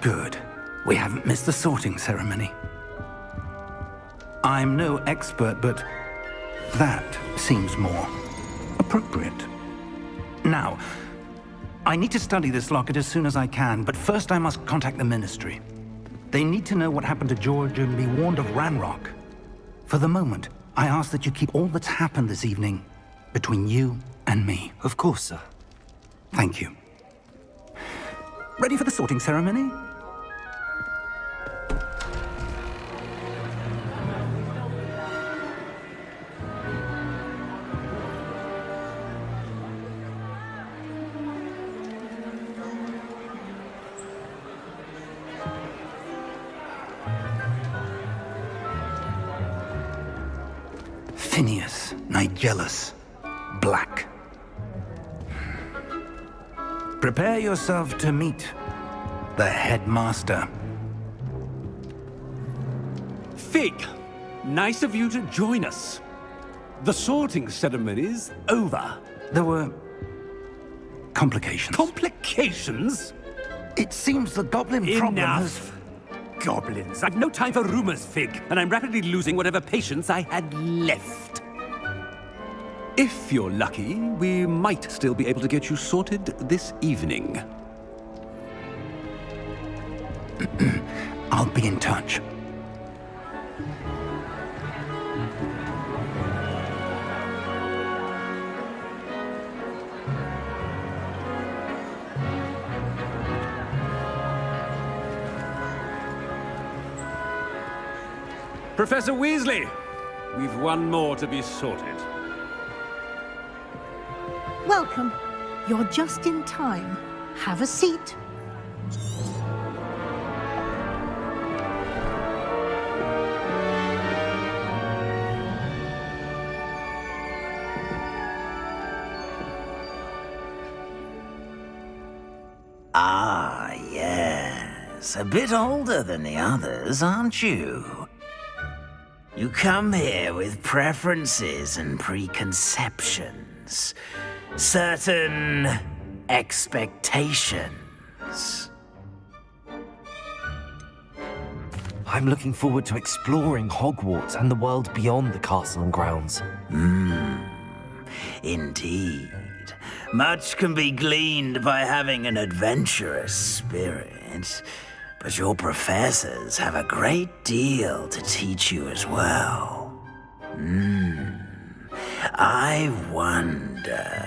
Good. We haven't missed the sorting ceremony. I'm no expert, but that seems more appropriate. Now, I need to study this locket as soon as I can, but first I must contact the Ministry. They need to know what happened to George and be warned of Ranrock. For the moment, I ask that you keep all that's happened this evening between you and me. Of course, sir. Thank you. Ready for the sorting ceremony? Phineas, Nigellus, Black. Prepare yourself to meet the headmaster. Fig, nice of you to join us. The sorting ceremony's over. There were complications. Complications? It seems the goblin problem has... Enough! Goblins. I've no time for rumors, Fig, and I'm rapidly losing whatever patience I had left. If you're lucky, we might still be able to get you sorted this evening. I'll be in touch. Professor Weasley, we've one more to be sorted. Welcome. You're just in time. Have a seat. Ah, yes. A bit older than the others, aren't you? You come here with preferences and preconceptions. Certain expectations. I'm looking forward to exploring Hogwarts and the world beyond the castle and grounds. Indeed. Much can be gleaned by having an adventurous spirit, but your professors have a great deal to teach you as well. I wonder...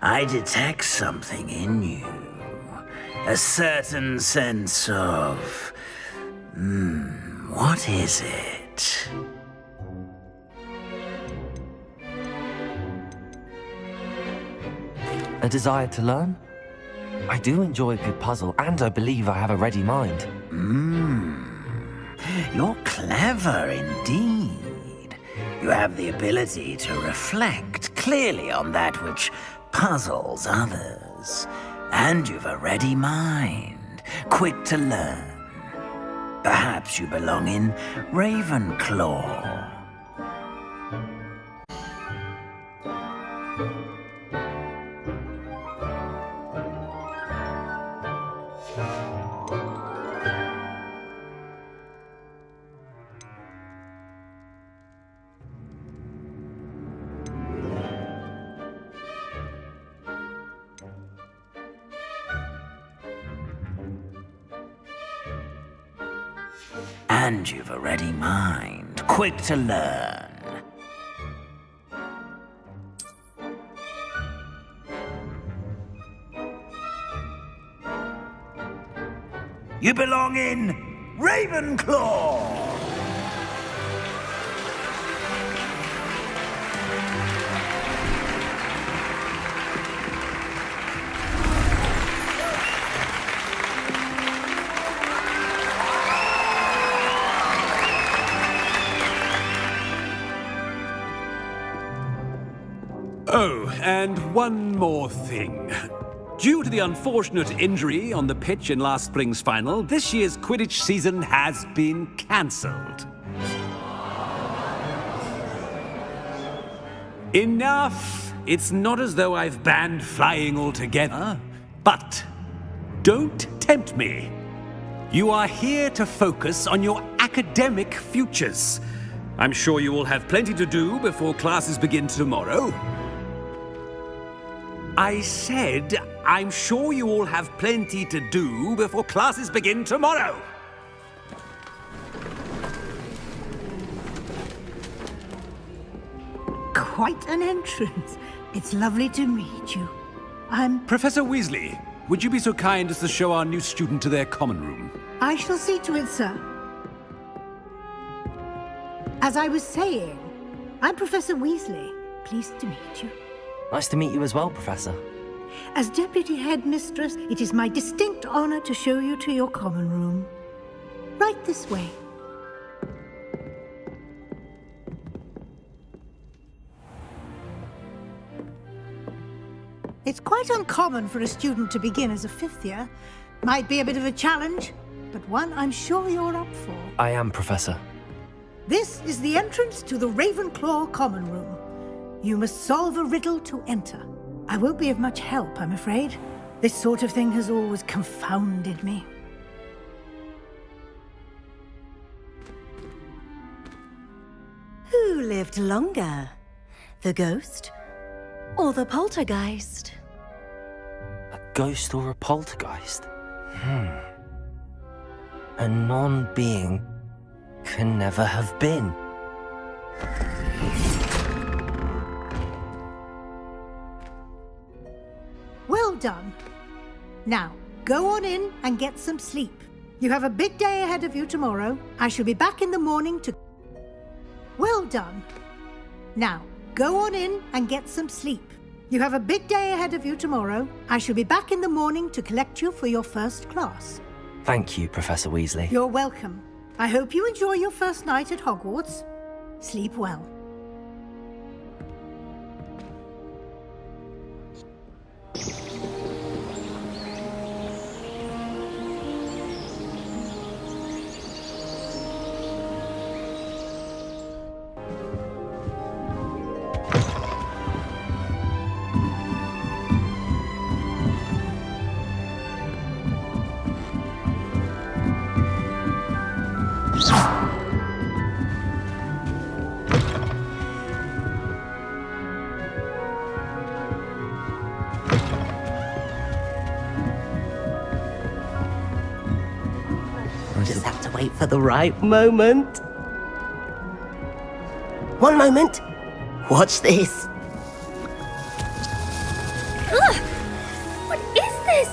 I detect something in you. A certain sense of... what is it? A desire to learn? I do enjoy a good puzzle, and I believe I have a ready mind. You're clever indeed. You have the ability to reflect clearly on that which puzzles others. And you've a ready mind, quick to learn. Perhaps you belong in Ravenclaw. And you've a ready mind, quick to learn. You belong in Ravenclaw! Oh, and one more thing. Due to the unfortunate injury on the pitch in last spring's final, this year's Quidditch season has been cancelled. Enough! It's not as though I've banned flying altogether. But don't tempt me. You are here to focus on your academic futures. I'm sure you will have plenty to do before classes begin tomorrow. I said, I'm sure you all have plenty to do before classes begin tomorrow. Quite an entrance. It's lovely to meet you. Professor Weasley, would you be so kind as to show our new student to their common room? I shall see to it, sir. As I was saying, I'm Professor Weasley. Pleased to meet you. Nice to meet you as well, Professor. As Deputy Headmistress, it is my distinct honor to show you to your common room. Right this way. It's quite uncommon for a student to begin as a fifth year. Might be a bit of a challenge, but one I'm sure you're up for. I am, Professor. This is the entrance to the Ravenclaw common room. You must solve a riddle to enter. I won't be of much help, I'm afraid. This sort of thing has always confounded me. Who lived longer? The ghost or the poltergeist? A ghost or a poltergeist? A non-being can never have been. Well done. Now, go on in and get some sleep. You have a big day ahead of you tomorrow. I shall be back in the morning to... Well done. Now, go on in and get some sleep. You have a big day ahead of you tomorrow. I shall be back in the morning to collect you for your first class. Thank you, Professor Weasley. You're welcome. I hope you enjoy your first night at Hogwarts. Sleep well. Just have to wait for the right moment. One moment. Watch this. Ugh! What is this?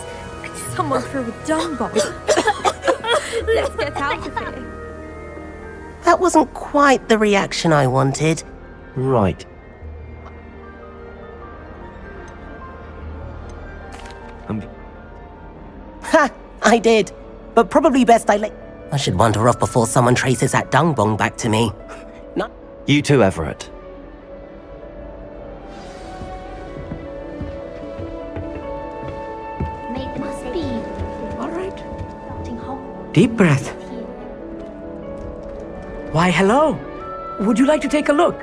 Someone threw a dung bomb. Let's get out of here. That wasn't quite the reaction I wanted. Right. Ha! I did. But probably best I should wander off before someone traces that dung bong back to me. No. You too, Everett. Must be. All right. Starting whole. Deep breath. Why, hello. Would you like to take a look?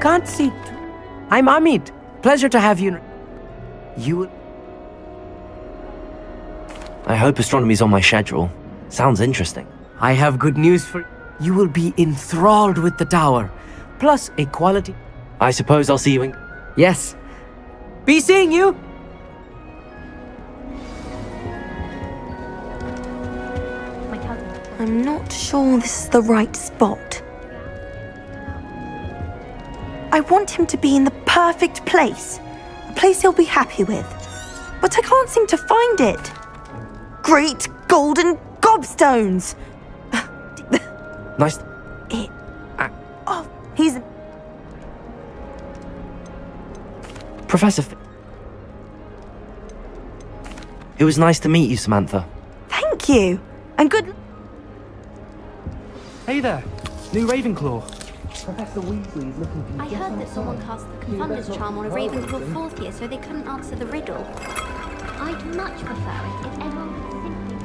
Can't see. I'm Amit. Pleasure to have you. You... I hope astronomy's on my schedule. Sounds interesting. I have good news for you. You will be enthralled with the tower. Plus a quality... I suppose I'll see you in... Yes. Be seeing you! My cousin. I'm not sure this is the right spot. I want him to be in the perfect place. A place he'll be happy with. But I can't seem to find it. Great golden gobstones! Nice... Oh, he's... Professor... It was nice to meet you, Samantha. Thank you. And good... Hey there, new Ravenclaw. Professor Weasley is looking for you. I heard that someone cast the Confunder's charm on a Ravenclaw fourth year, so they couldn't answer the riddle. I'd much prefer it if everyone could simply...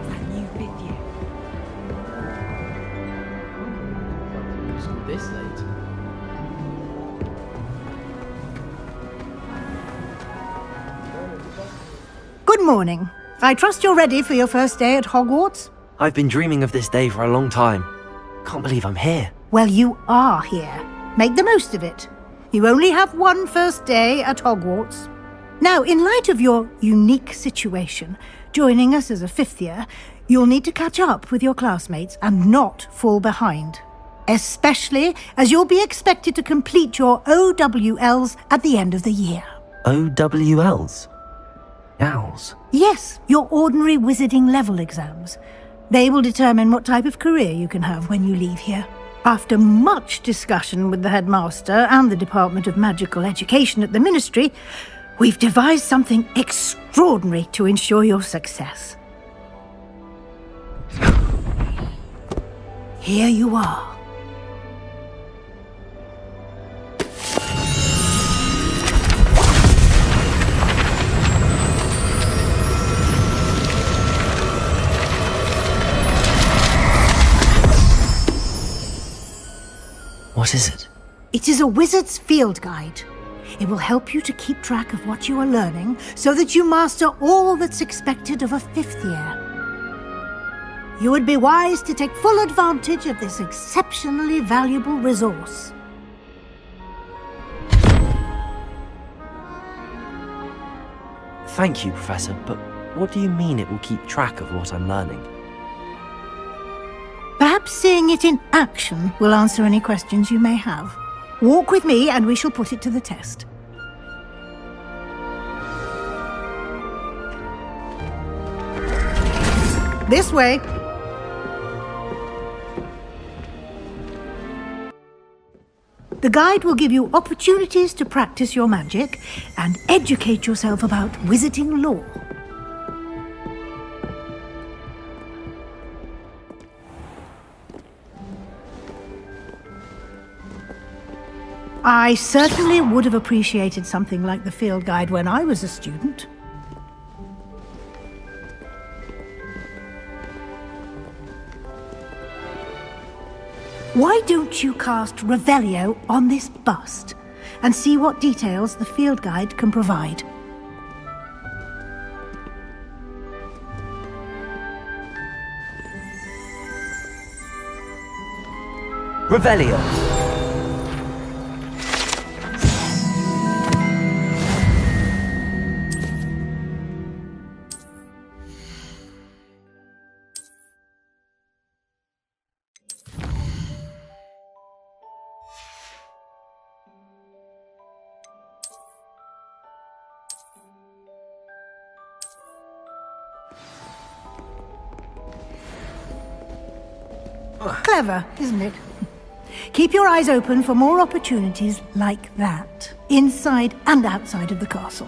That new fifth year. Good morning. I trust you're ready for your first day at Hogwarts? I've been dreaming of this day for a long time. Can't believe I'm here. Well, you are here. Make the most of it. You only have one first day at Hogwarts. Now, in light of your unique situation, joining us as a fifth year, you'll need to catch up with your classmates and not fall behind. Especially as you'll be expected to complete your OWLs at the end of the year. OWLs? Owls? Yes, your ordinary wizarding level exams. They will determine what type of career you can have when you leave here. After much discussion with the headmaster and the Department of Magical Education at the Ministry, we've devised something extraordinary to ensure your success. Here you are. What is it? It is a wizard's field guide. It will help you to keep track of what you are learning so that you master all that's expected of a fifth year. You would be wise to take full advantage of this exceptionally valuable resource. Thank you, Professor, but what do you mean it will keep track of what I'm learning? Perhaps seeing it in action will answer any questions you may have. Walk with me and we shall put it to the test. This way. The guide will give you opportunities to practice your magic and educate yourself about wizarding lore. I certainly would have appreciated something like the field guide when I was a student. Why don't you cast Revelio on this bust and see what details the field guide can provide? Revelio! Clever, isn't it? Keep your eyes open for more opportunities like that, inside and outside of the castle.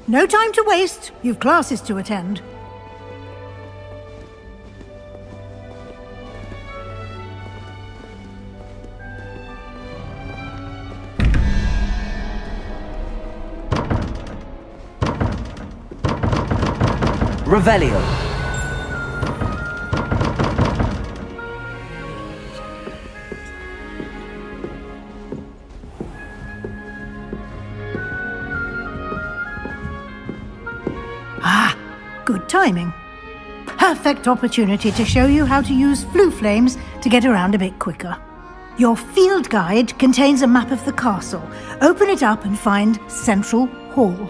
No time to waste. You've classes to attend. Revelio! Ah, good timing. Perfect opportunity to show you how to use flue flames to get around a bit quicker. Your field guide contains a map of the castle. Open it up and find Central Hall.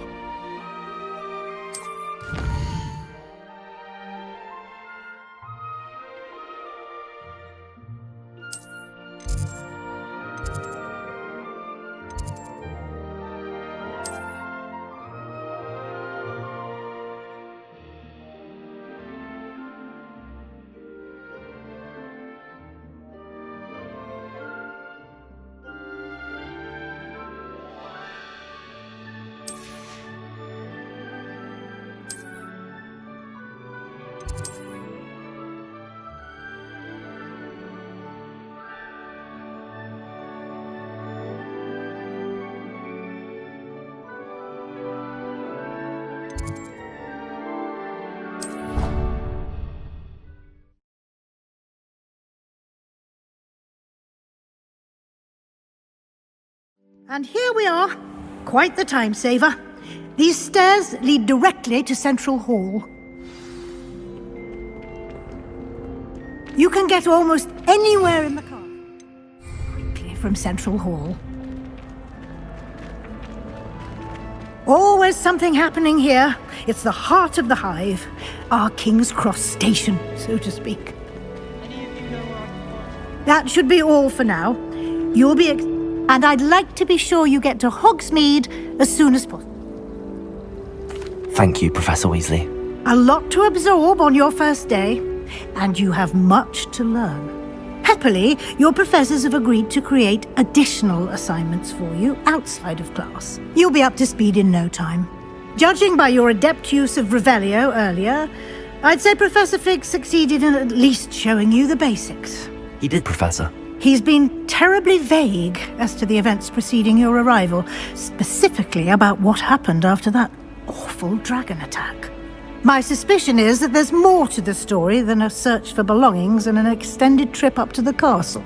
And here we are. Quite the time saver. These stairs lead directly to Central Hall. You can get almost anywhere in the car quickly from Central Hall. Always something happening here. It's the heart of the hive. Our King's Cross station, so to speak. That should be all for now. You'll be and I'd like to be sure you get to Hogsmeade as soon as possible. Thank you, Professor Weasley. A lot to absorb on your first day, and you have much to learn. Happily, your professors have agreed to create additional assignments for you outside of class. You'll be up to speed in no time. Judging by your adept use of Revelio earlier, I'd say Professor Fig succeeded in at least showing you the basics. He did, Professor. He's been terribly vague as to the events preceding your arrival, specifically about what happened after that awful dragon attack. My suspicion is that there's more to the story than a search for belongings and an extended trip up to the castle.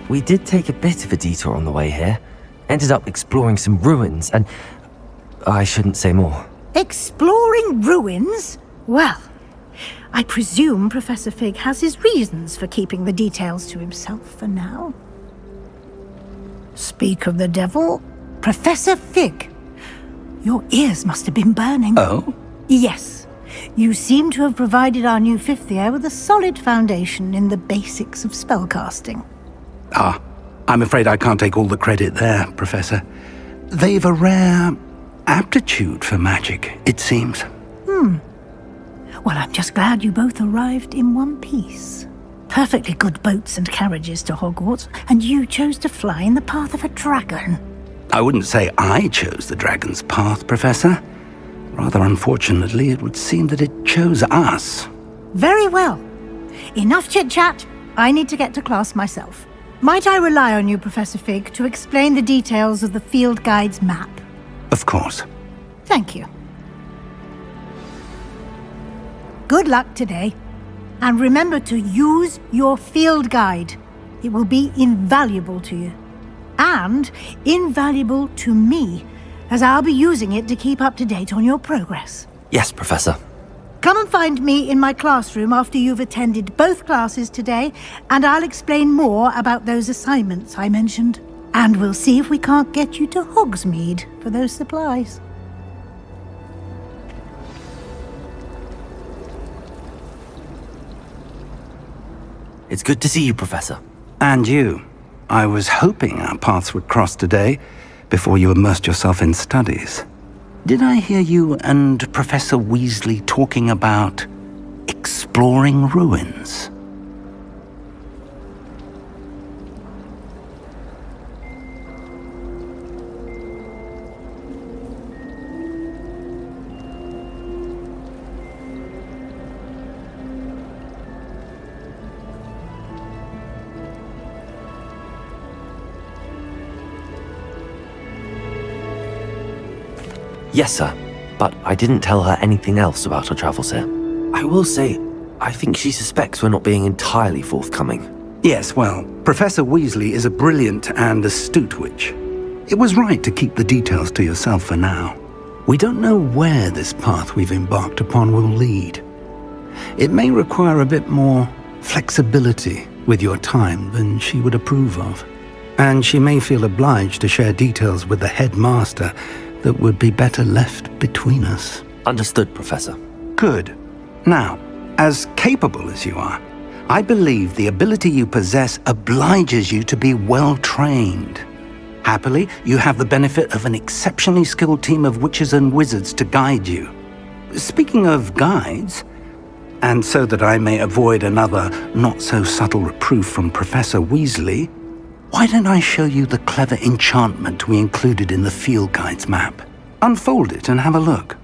We did take a bit of a detour on the way here. Ended up exploring some ruins, and I shouldn't say more. Exploring ruins? Well, I presume Professor Fig has his reasons for keeping the details to himself for now. Speak of the devil, Professor Fig. Your ears must have been burning. Oh? Yes. You seem to have provided our new fifth year with a solid foundation in the basics of spellcasting. Ah, I'm afraid I can't take all the credit there, Professor. They've a rare aptitude for magic, it seems. Well, I'm just glad you both arrived in one piece. Perfectly good boats and carriages to Hogwarts, and you chose to fly in the path of a dragon. I wouldn't say I chose the dragon's path, Professor. Rather unfortunately, it would seem that it chose us. Very well. Enough chit-chat. I need to get to class myself. Might I rely on you, Professor Fig, to explain the details of the field guide's map? Of course. Thank you. Good luck today. And remember to use your field guide. It will be invaluable to you. And invaluable to me, as I'll be using it to keep up to date on your progress. Yes, Professor. Come and find me in my classroom after you've attended both classes today, and I'll explain more about those assignments I mentioned. And we'll see if we can't get you to Hogsmeade for those supplies. It's good to see you, Professor. And you. I was hoping our paths would cross today, before you immersed yourself in studies. Did I hear you and Professor Weasley talking about exploring ruins? Yes, sir. But I didn't tell her anything else about our travels here. I will say, I think she suspects we're not being entirely forthcoming. Yes, well, Professor Weasley is a brilliant and astute witch. It was right to keep the details to yourself for now. We don't know where this path we've embarked upon will lead. It may require a bit more flexibility with your time than she would approve of. And she may feel obliged to share details with the headmaster that would be better left between us. Understood, Professor. Good. Now, as capable as you are, I believe the ability you possess obliges you to be well-trained. Happily, you have the benefit of an exceptionally skilled team of witches and wizards to guide you. Speaking of guides, and so that I may avoid another not-so-subtle reproof from Professor Weasley, why don't I show you the clever enchantment we included in the field guide's map? Unfold it and have a look.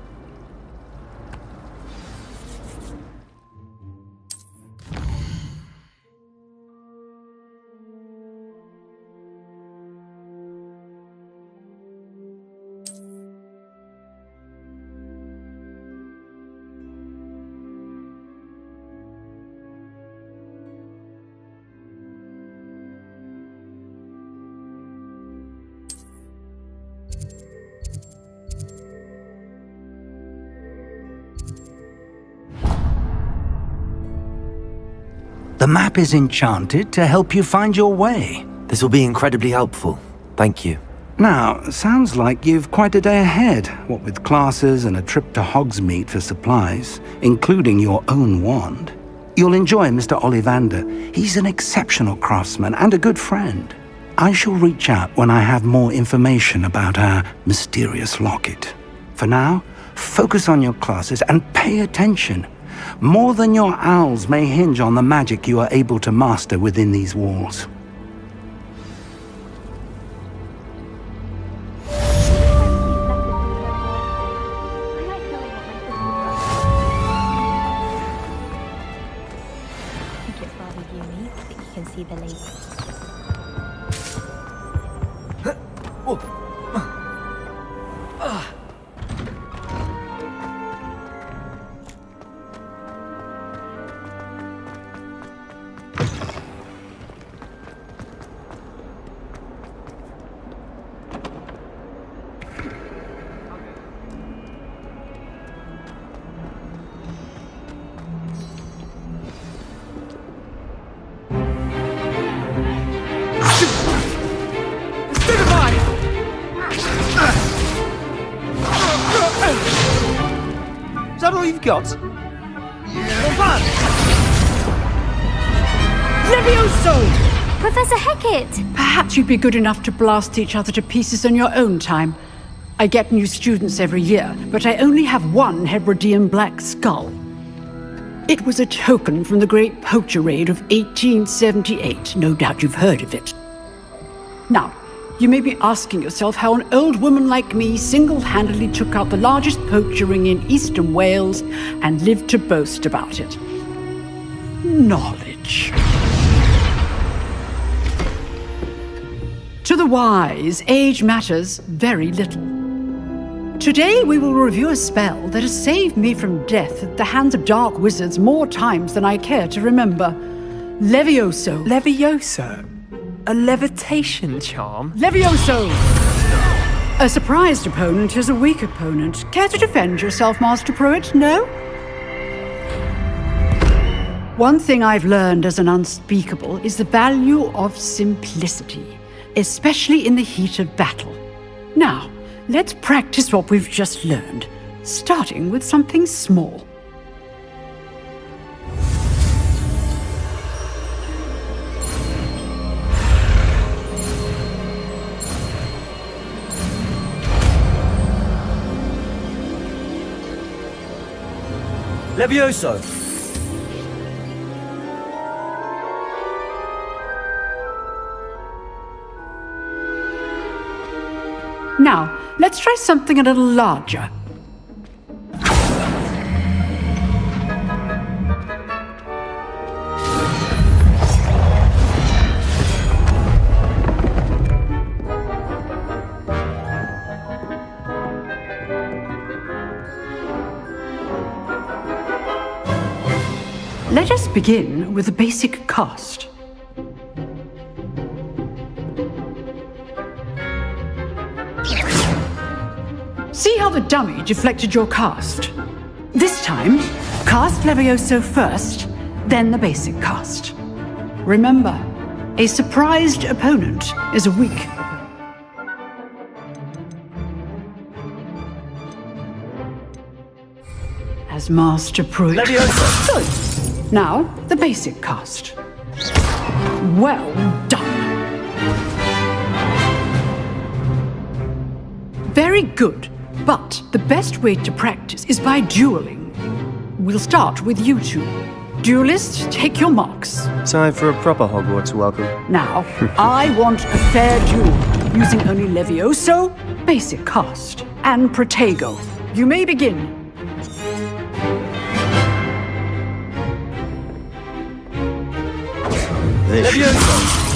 The map is enchanted to help you find your way. This will be incredibly helpful. Thank you. Now, sounds like you've quite a day ahead, what with classes and a trip to Hogsmeade for supplies, including your own wand. You'll enjoy Mr. Ollivander. He's an exceptional craftsman and a good friend. I shall reach out when I have more information about our mysterious locket. For now, focus on your classes and pay attention. More than your owls may hinge on the magic you are able to master within these walls. See the lake. Is that all you've got? Levioso! Professor Hecat! Perhaps you'd be good enough to blast each other to pieces in your own time. I get new students every year, but I only have one Hebridean black skull. It was a token from the Great Poacher Raid of 1878. No doubt you've heard of it. Now, you may be asking yourself how an old woman like me single-handedly took out the largest poacher ring in eastern Wales and lived to boast about it. Knowledge. To the wise, age matters very little. Today we will review a spell that has saved me from death at the hands of dark wizards more times than I care to remember. Levioso. Levioso? A levitation charm? Levioso! A surprised opponent is a weak opponent. Care to defend yourself, Master Pruitt? No? One thing I've learned as an unspeakable is the value of simplicity, especially in the heat of battle. Now, let's practice what we've just learned, starting with something small. Levioso! Now, let's try something a little larger. Let us begin with the basic cast. See how the dummy deflected your cast? This time, cast Levioso first, then the basic cast. Remember, a surprised opponent is a weak opponent. As Master Pruitt. Levioso! Good. Now, the basic cast. Well done. Very good. But the best way to practice is by dueling. We'll start with you two. Duelists, take your marks. Time for a proper Hogwarts welcome. Now, I want a fair duel, using only Levioso, basic cast, and Protego. You may begin.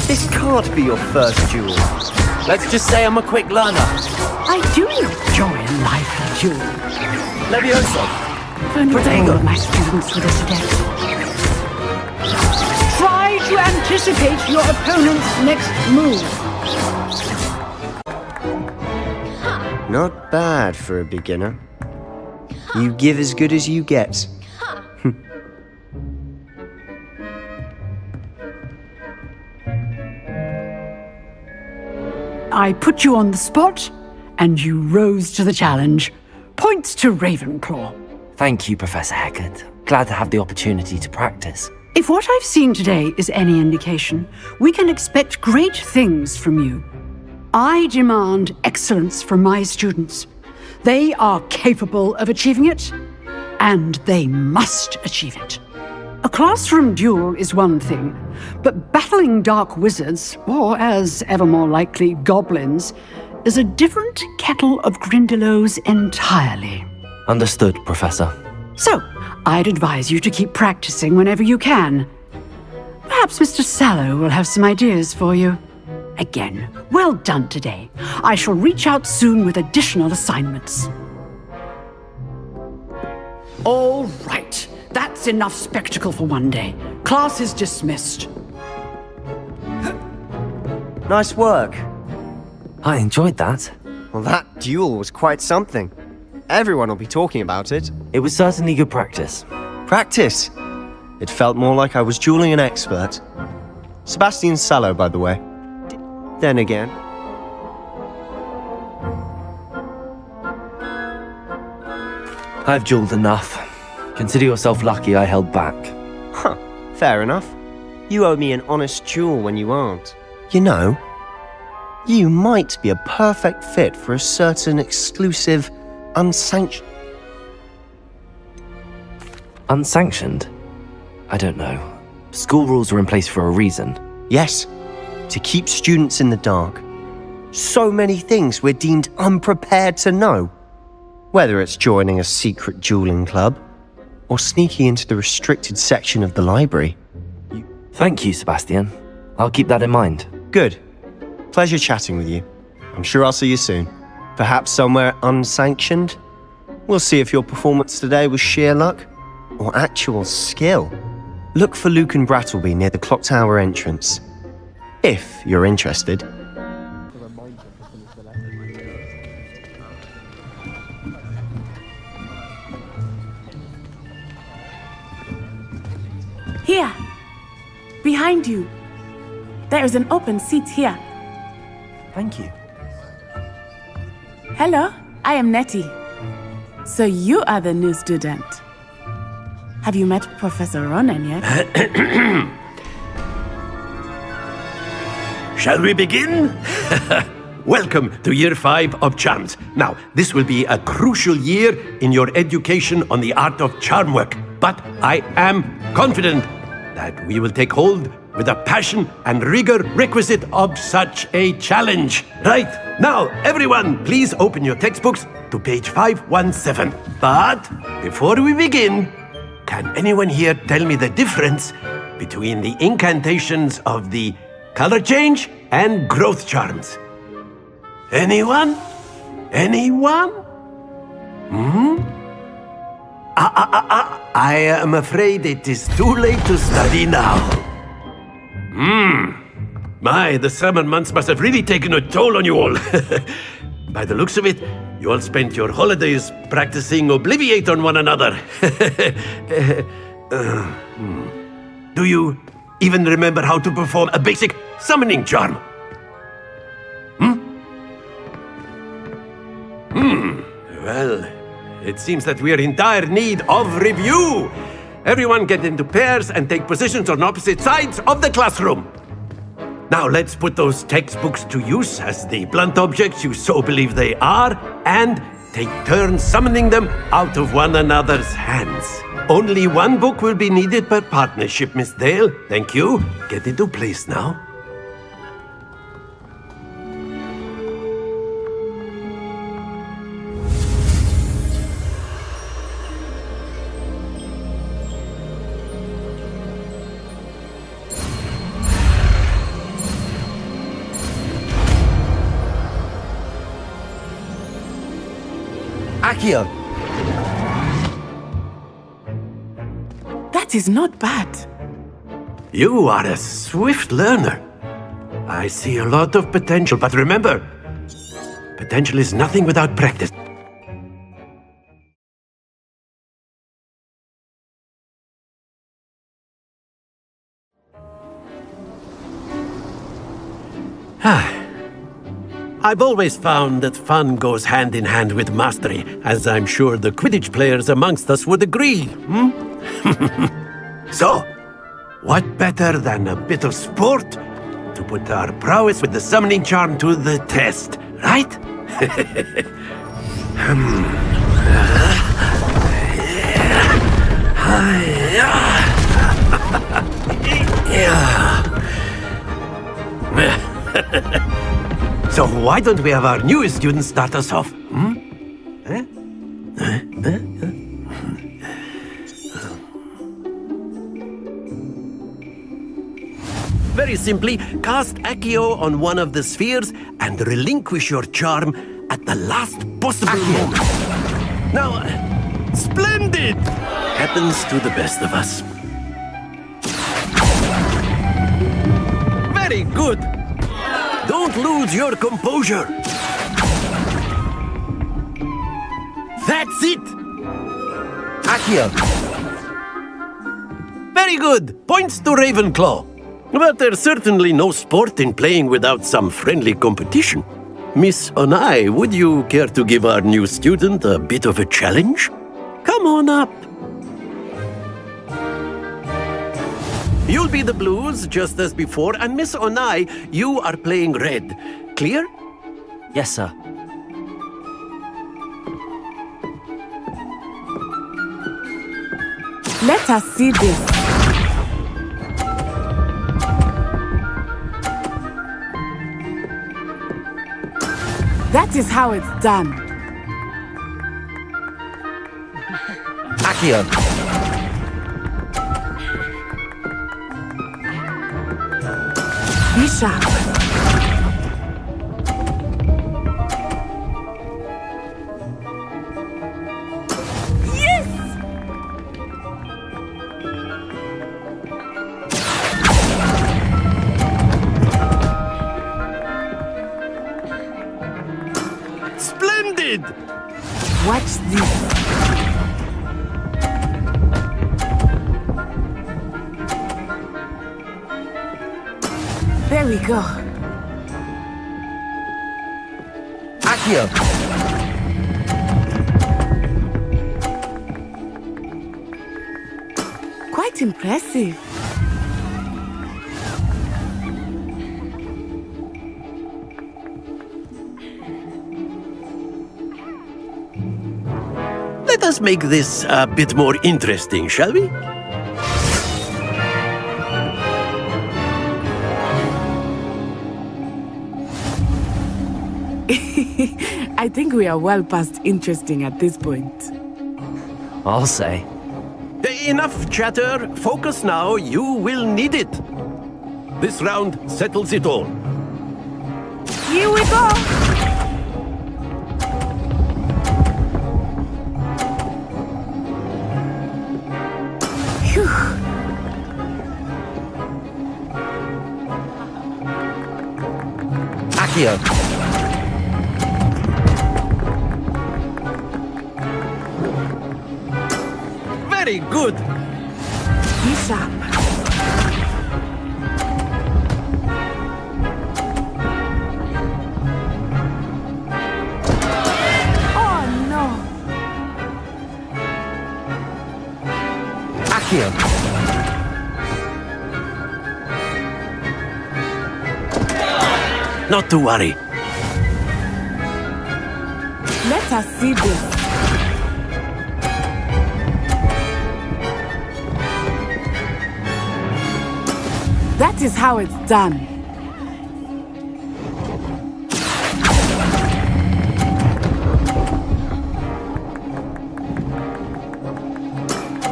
This can't be your first duel. Let's just say I'm a quick learner. I do enjoy a lively duel. Levioso! If only all of my students were this adept. Try to anticipate your opponent's next move. Not bad for a beginner. You give as good as you get. I put you on the spot, and you rose to the challenge. Points to Ravenclaw. Thank you, Professor Hecat. Glad to have the opportunity to practice. If what I've seen today is any indication, we can expect great things from you. I demand excellence from my students. They are capable of achieving it, and they must achieve it. A classroom duel is one thing, but battling dark wizards, or as ever more likely, goblins, is a different kettle of Grindylows entirely. Understood, Professor. So, I'd advise you to keep practicing whenever you can. Perhaps Mr. Sallow will have some ideas for you. Again, well done today. I shall reach out soon with additional assignments. All right. That's enough spectacle for one day. Class is dismissed. Nice work. I enjoyed that. Well, that duel was quite something. Everyone will be talking about it. It was certainly good practice. Practice? It felt more like I was dueling an expert. Sebastian Sallow, by the way. Then again. I've dueled enough. Consider yourself lucky I held back. Huh, fair enough. You owe me an honest duel when you aren't. You know, you might be a perfect fit for a certain exclusive, unsanctioned... Unsanctioned? I don't know. School rules are in place for a reason. Yes, to keep students in the dark. So many things we're deemed unprepared to know. Whether it's joining a secret dueling club, or sneaking into the restricted section of the library. Thank you, Sebastian. I'll keep that in mind. Good. Pleasure chatting with you. I'm sure I'll see you soon. Perhaps somewhere unsanctioned? We'll see if your performance today was sheer luck or actual skill. Look for Luke and Brattleby near the clock tower entrance. If you're interested. Here, behind you. There is an open seat here. Thank you. Hello, I am Nettie. So you are the new student. Have you met Professor Ronan yet? Shall we begin? Welcome to Year 5 of Charms. Now, this will be a crucial year in your education on the art of charm work. But I am confident that we will take hold with the passion and rigor requisite of such a challenge. Right, now, everyone, please open your textbooks to page 517. But before we begin, can anyone here tell me the difference between the incantations of the color change and growth charms? Anyone? Anyone? I am afraid it is too late to study now. My, the summer months must have really taken a toll on you all. By the looks of it, you all spent your holidays practicing Obliviate on one another. Do you even remember how to perform a basic summoning charm? Well, it seems that we are in dire need of review. Everyone get into pairs and take positions on opposite sides of the classroom. Now let's put those textbooks to use as the blunt objects you so believe they are, and take turns summoning them out of one another's hands. Only one book will be needed per partnership, Miss Dale. Thank you. Get into place now. Accio! That is not bad. You are a swift learner. I see a lot of potential, but remember, potential is nothing without practice. I've always found that fun goes hand in hand with mastery, as I'm sure the Quidditch players amongst us would agree, hmm? So, what better than a bit of sport to put our prowess with the summoning charm to the test, right? So why don't we have our newest student start us off? Very simply, cast Accio on one of the spheres and relinquish your charm at the last possible moment. Now, splendid! Happens to the best of us. Very good! Don't lose your composure! That's it! Accio! Very good! Points to Ravenclaw. But there's certainly no sport in playing without some friendly competition. Miss Onai, would you care to give our new student a bit of a challenge? Come on up. You'll be the blues, just as before, and Miss Onai, you are playing red. Clear? Yes, sir. Let us see this. That is how it's done. Accio. Be sharp. Yes! Splendid! Watch this. There we go. Accio. Quite impressive. Let us make this a bit more interesting, shall we? I think we are well past interesting at this point. I'll say. Enough chatter. Focus now. You will need it. This round settles it all. Here we go. Phew. Accio. Very good. Be sharp. Oh no. Accio. Not to worry. Let us see this. That is how it's done.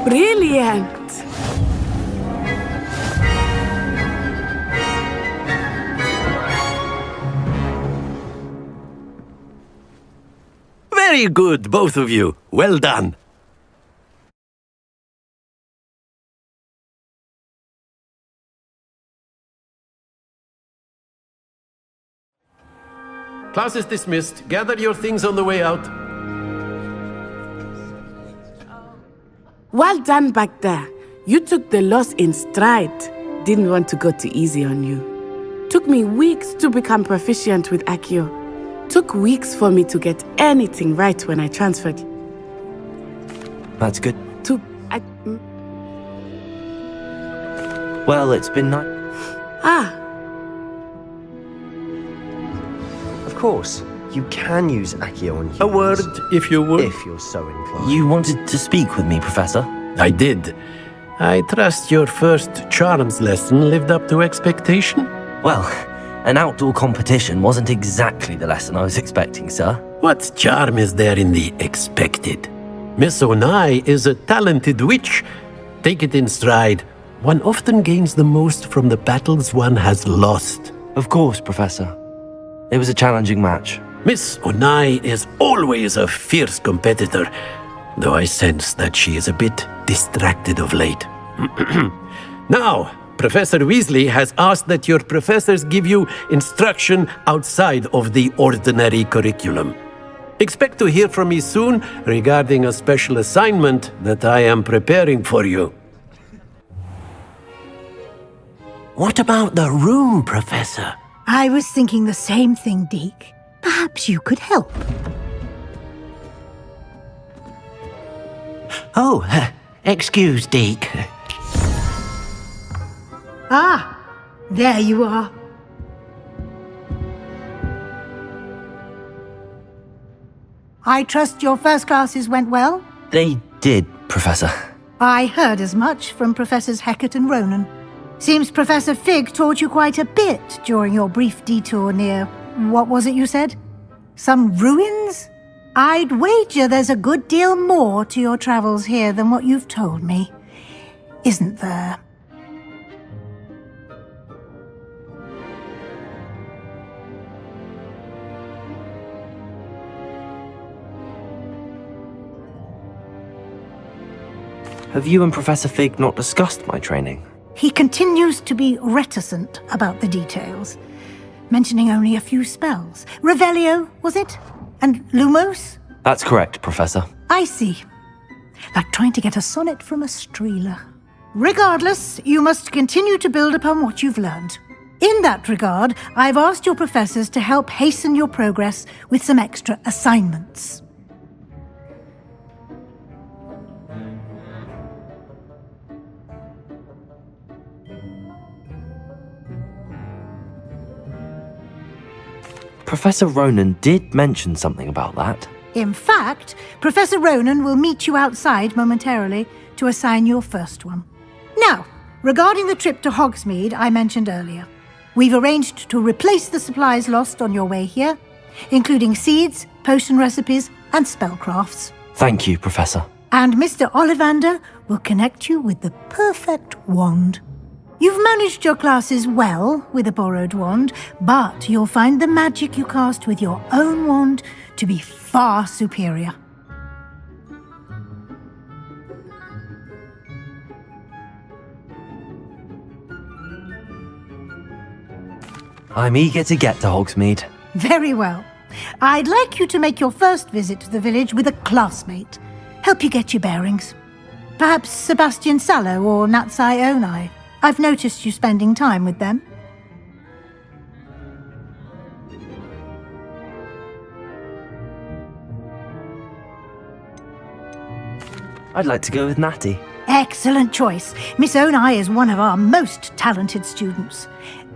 Brilliant! Very good, both of you. Well done. Class is dismissed. Gather your things on the way out. Well done back there. You took the loss in stride. Didn't want to go too easy on you. Took me weeks to become proficient with Accio. Took weeks for me to get anything right when I transferred That's good. to... Well, it's been nice. Of course, you can use Accio on humans. A word, if you would. If you're so inclined. You wanted to speak with me, Professor? I did. I trust your first charms lesson lived up to expectation? Well, an outdoor competition wasn't exactly the lesson I was expecting, sir. What charm is there in the expected? Miss Onai is a talented witch. Take it in stride. One often gains the most from the battles one has lost. Of course, Professor. It was a challenging match. Miss Onai is always a fierce competitor, though I sense that she is a bit distracted of late. Now, Professor Weasley has asked that your professors give you instruction outside of the ordinary curriculum. Expect to hear from me soon regarding a special assignment that I am preparing for you. What about the room, Professor? I was thinking the same thing, Deke. Perhaps you could help. Oh, excuse, Deke. Ah, there you are. I trust your first classes went well? They did, Professor. I heard as much from Professors Hecat and Ronan. Seems Professor Fig taught you quite a bit during your brief detour near... what was it you said? Some ruins? I'd wager there's a good deal more to your travels here than what you've told me. Isn't there? Have you and Professor Fig not discussed my training? He continues to be reticent about the details, mentioning only a few spells. Revelio, was it? And Lumos? That's correct, Professor. I see. Like trying to get a sonnet from a streeler. Regardless, you must continue to build upon what you've learned. In that regard, I've asked your professors to help hasten your progress with some extra assignments. Professor Ronan did mention something about that. In fact, Professor Ronan will meet you outside momentarily to assign your first one. Now, regarding the trip to Hogsmeade I mentioned earlier, we've arranged to replace the supplies lost on your way here, including seeds, potion recipes, and spellcrafts. Thank you, Professor. And Mr. Ollivander will connect you with the perfect wand. You've managed your classes well with a borrowed wand, but you'll find the magic you cast with your own wand to be far superior. I'm eager to get to Hogsmeade. Very well. I'd like you to make your first visit to the village with a classmate. Help you get your bearings. Perhaps Sebastian Sallow or Natsai Onai. I've noticed you spending time with them. I'd like to go with Natty. Excellent choice. Miss Onai is one of our most talented students.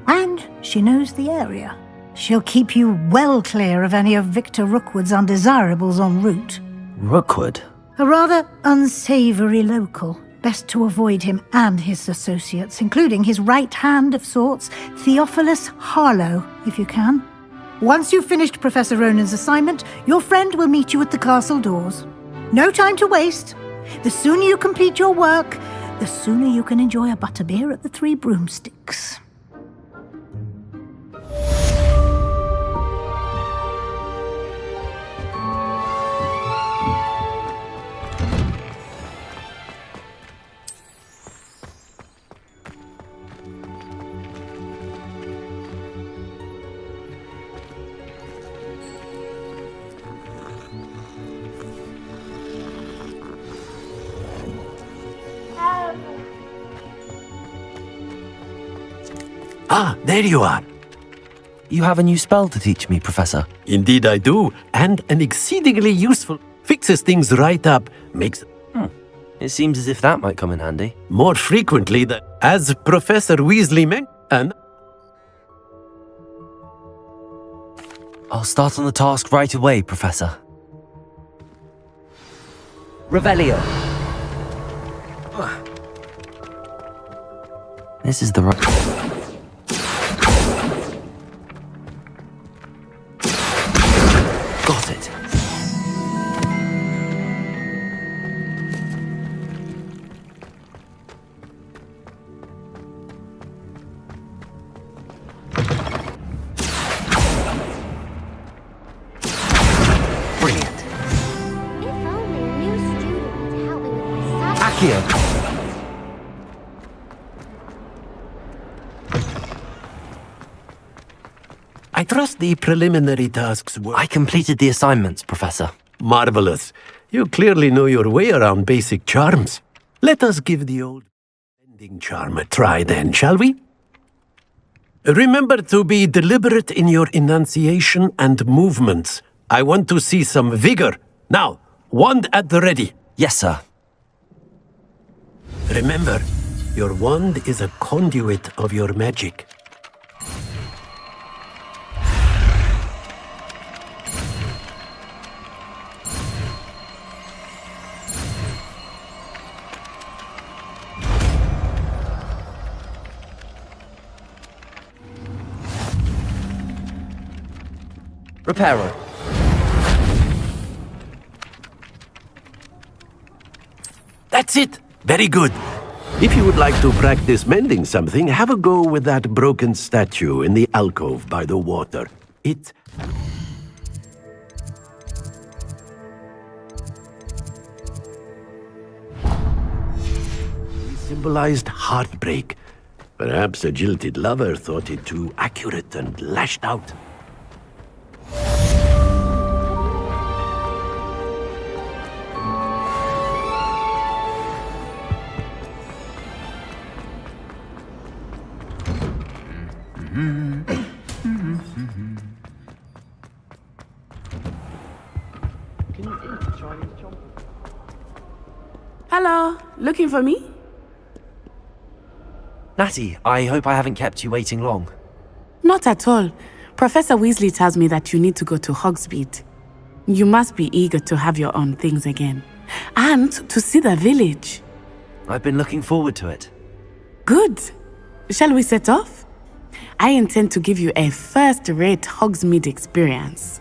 And she knows the area. She'll keep you well clear of any of Victor Rookwood's undesirables en route. Rookwood? A rather unsavoury local. Best to avoid him and his associates, including his right hand of sorts, Theophilus Harlow, if you can. Once you've finished Professor Ronan's assignment, your friend will meet you at the castle doors. No time to waste. The sooner you complete your work, the sooner you can enjoy a butterbeer at the Three Broomsticks. Ah, there you are. You have a new spell to teach me, Professor. Indeed I do, and an exceedingly useful. Fixes things right up, makes... It seems as if that might come in handy. More frequently than... As Professor Weasley mentioned... I'll start on the task right away, Professor. Revelio. This is the right... Got it. Brilliant. If only a new student to help me with my studies. Accio. I trust the preliminary tasks were... I completed the assignments, Professor. Marvelous. You clearly know your way around basic charms. Let us give the old bending charm a try then, shall we? Remember to be deliberate in your enunciation and movements. I want to see some vigor. Now, wand at the ready. Yes, sir. Remember, your wand is a conduit of your magic. Reparo. That's it! Very good. If you would like to practice mending something, have a go with that broken statue in the alcove by the water. It... symbolized heartbreak. Perhaps a jilted lover thought it too accurate and lashed out. Hello, looking for me? Natty, I hope I haven't kept you waiting long. Not at all. Professor Weasley tells me that you need to go to Hogsmeade. You must be eager to have your own things again. And to see the village. I've been looking forward to it. Good. Shall we set off? I intend to give you a first-rate Hogsmeade experience.